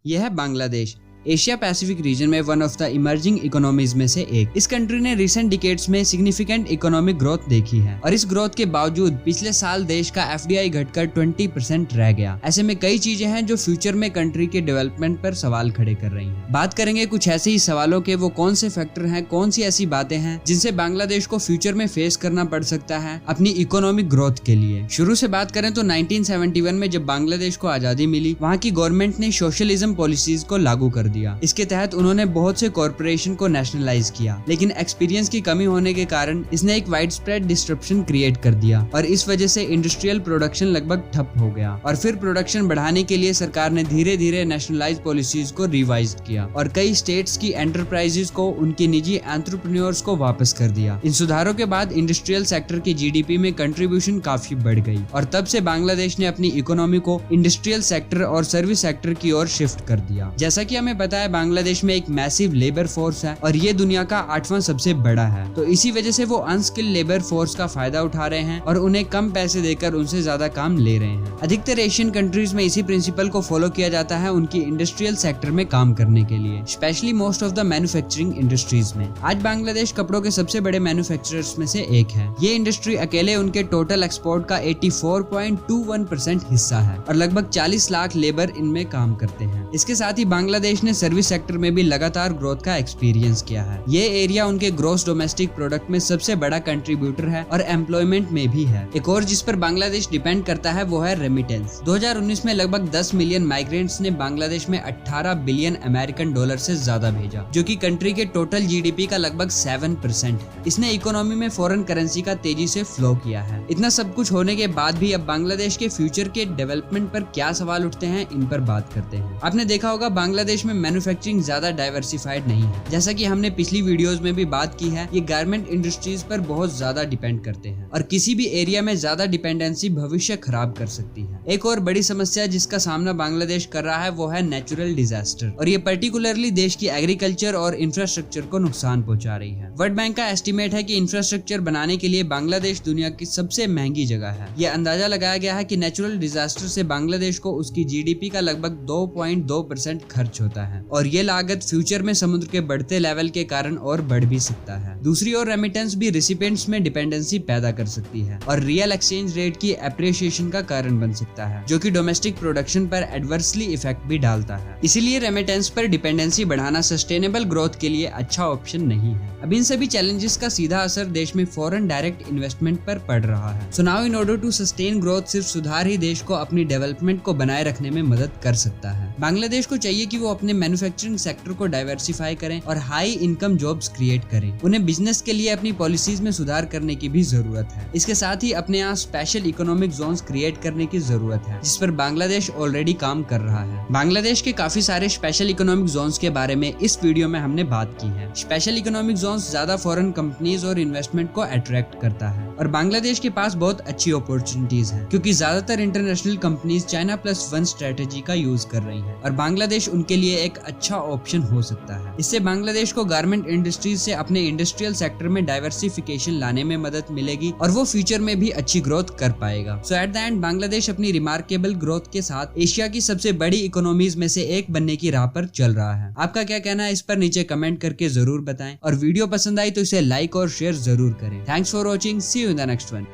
यह है Bangladesh, Asia Pacific region में one of the emerging economies में से एक। इस कंट्री ने रिसेंट डिकेड्स में सिग्निफिकेंट इकोनॉमिक ग्रोथ देखी है और इस ग्रोथ के बावजूद पिछले साल देश का FDI घटकर 20% रह गया। ऐसे में कई चीजें हैं जो फ्यूचर में कंट्री के डेवलपमेंट पर सवाल खड़े कर रही हैं। बात करेंगे कुछ ऐसे ही सवालों के, वो कौन से फैक्टर हैं, कौन सी ऐसी बातें हैं जिनसे बांग्लादेश को फ्यूचर में फेस करना पड़ सकता है अपनी इकोनॉमिक ग्रोथ के लिए। शुरू से बात करें तो 1971 में जब बांग्लादेश को आजादी मिली, वहाँ की गवर्नमेंट ने सोशलिज्म पॉलिसीज को लागू कर दिया। इसके तहत उन्होंने बहुत से कॉर्पोरेशन को नेशनलाइज किया, लेकिन एक्सपीरियंस की कमी होने के कारण इसने एक वाइड स्प्रेड डिस्ट्रप्शन क्रिएट कर दिया और इस वजह से इंडस्ट्रियल प्रोडक्शन लगभग ठप हो गया। और फिर प्रोडक्शन बढ़ाने के लिए सरकार ने धीरे धीरे नेशनलाइज पॉलिसीज को रिवाइज किया और कई स्टेट्स की एंटरप्राइजेस को उनकी निजी एंटरप्रेन्योर्स को वापस कर दिया। इन सुधारों के बाद इंडस्ट्रियल सेक्टर की GDP में कंट्रीब्यूशन काफी बढ़ गई और तब से बांग्लादेश ने अपनी इकोनॉमी को इंडस्ट्रियल सेक्टर और सर्विस सेक्टर की ओर शिफ्ट कर दिया। जैसा कि हमें पता है, बांग्लादेश में एक मैसिव लेबर फोर्स है और ये दुनिया का 8वां सबसे बड़ा है, तो इसी वजह से वो अनस्किल्ड लेबर फोर्स का फायदा उठा रहे हैं और उन्हें कम पैसे देकर उनसे ज्यादा काम ले रहे हैं। अधिकतर एशियन कंट्रीज में इसी प्रिंसिपल को फॉलो किया जाता है उनकी इंडस्ट्रियल सेक्टर में काम करने के लिए, specially most of the manufacturing industries में। आज बांग्लादेश कपड़ों के सबसे बड़े मैन्युफैक्चरर्स में से एक है। ये इंडस्ट्री अकेले उनके टोटल एक्सपोर्ट का 84.21% हिस्सा है और लगभग 40 लाख लेबर इनमें काम करते हैं। इसके साथ ही बांग्लादेश ने सर्विस सेक्टर में भी लगातार ग्रोथ का एक्सपीरियंस किया है। ये एरिया उनके ग्रॉस डोमेस्टिक प्रोडक्ट में सबसे बड़ा कंट्रीब्यूटर है और एम्प्लॉयमेंट में भी है। एक और जिस पर बांग्लादेश डिपेंड करता है वो है रेमिटेंस। 2019 में लगभग 10 मिलियन माइग्रेंट्स ने बांग्लादेश में 18 बिलियन अमेरिकन डॉलर से ज्यादा भेजा, जो कि कंट्री के टोटल GDP का लगभग 7% है। इसने इकोनॉमी में फॉरेन करेंसी का तेजी से फ्लो किया है। इतना सब कुछ होने के बाद भी अब बांग्लादेश के फ्यूचर के डेवलपमेंट पर क्या सवाल उठते हैं, इन पर बात करते हैं। आपने देखा होगा बांग्लादेश में मैन्युफैक्चरिंग ज्यादा डाइवर्सिफाइड नहीं है। जैसा कि हमने पिछली वीडियोस में भी बात की है, ये गारमेंट इंडस्ट्रीज पर बहुत ज्यादा डिपेंड करते हैं और किसी भी एरिया में ज्यादा डिपेंडेंसी भविष्य खराब कर सकती है। एक और बड़ी समस्या जिसका सामना बांग्लादेश कर रहा है वो है नेचुरल डिजास्टर, और ये पर्टिकुलरली देश की एग्रीकल्चर और इंफ्रास्ट्रक्चर को नुकसान पहुंचा रही है। वर्ल्ड बैंक का एस्टिमेट है कि इंफ्रास्ट्रक्चर बनाने के लिए बांग्लादेश दुनिया की सबसे महंगी जगह है। यह अंदाजा लगाया गया है कि नेचुरल डिजास्टर से बांग्लादेश को उसकी GDP का लगभग 2.2% खर्च होता है और ये लागत फ्यूचर में समुद्र के बढ़ते लेवल के कारण और बढ़ भी सकता है। दूसरी ओर रेमिटेंस भी रेसिपिएंट्स में डिपेंडेंसी पैदा कर सकती है और रियल एक्सचेंज रेट की एप्रिसिएशन का कारण बन सकता है, जो कि डोमेस्टिक प्रोडक्शन पर एडवर्सली इफेक्ट भी डालता है। इसीलिए रेमिटेंस पर डिपेंडेंसी बढ़ाना सस्टेनेबल ग्रोथ के लिए अच्छा ऑप्शन नहीं है। अब इन सभी चैलेंजेस का सीधा असर देश में फॉरेन डायरेक्ट इन्वेस्टमेंट पर पड़ रहा है। So now in order to sustain growth, सिर्फ सुधार ही देश को अपनी डेवलपमेंट को बनाए रखने में मदद कर सकता है। बांग्लादेश को चाहिए कि वो अपने मैन्युफैक्चरिंग सेक्टर को डाइवर्सिफाई करें और हाई इनकम जॉब्स क्रिएट करें। उन्हें बिजनेस के लिए अपनी पॉलिसीज में सुधार करने की भी जरूरत है। इसके साथ ही अपने यहाँ स्पेशल इकोनॉमिक जोन्स क्रिएट करने की जरूरत है, जिस पर बांग्लादेश ऑलरेडी काम कर रहा है। बांग्लादेश के काफी सारे स्पेशल इकोनॉमिक जोन्स के बारे में इस वीडियो में हमने बात की है। स्पेशल इकोनॉमिक जोन्स ज्यादा फॉरेन कंपनीज और इन्वेस्टमेंट को अट्रैक्ट करता है और बांग्लादेश के पास बहुत अच्छी अपॉर्चुनिटीज है, क्योंकि ज्यादातर इंटरनेशनल कंपनीज China+1 स्ट्रेटेजी का यूज कर रही है और बांग्लादेश उनके लिए एक अच्छा ऑप्शन हो सकता है। इससे बांग्लादेश को गारमेंट इंडस्ट्रीज से अपने इंडस्ट्रियल सेक्टर में डाइवर्सिफिकेशन लाने में मदद मिलेगी और वो फ्यूचर में भी अच्छी ग्रोथ कर पाएगा। सो एट द एंड बांग्लादेश अपनी रिमार्केबल ग्रोथ के साथ एशिया की सबसे बड़ी इकोनॉमीज में से एक बनने की राह पर चल रहा है। आपका क्या कहना है इस पर नीचे कमेंट करके जरूर बताएं और वीडियो पसंद आई तो इसे लाइक और शेयर जरूर करें। Thanks for watching, see you in the next one.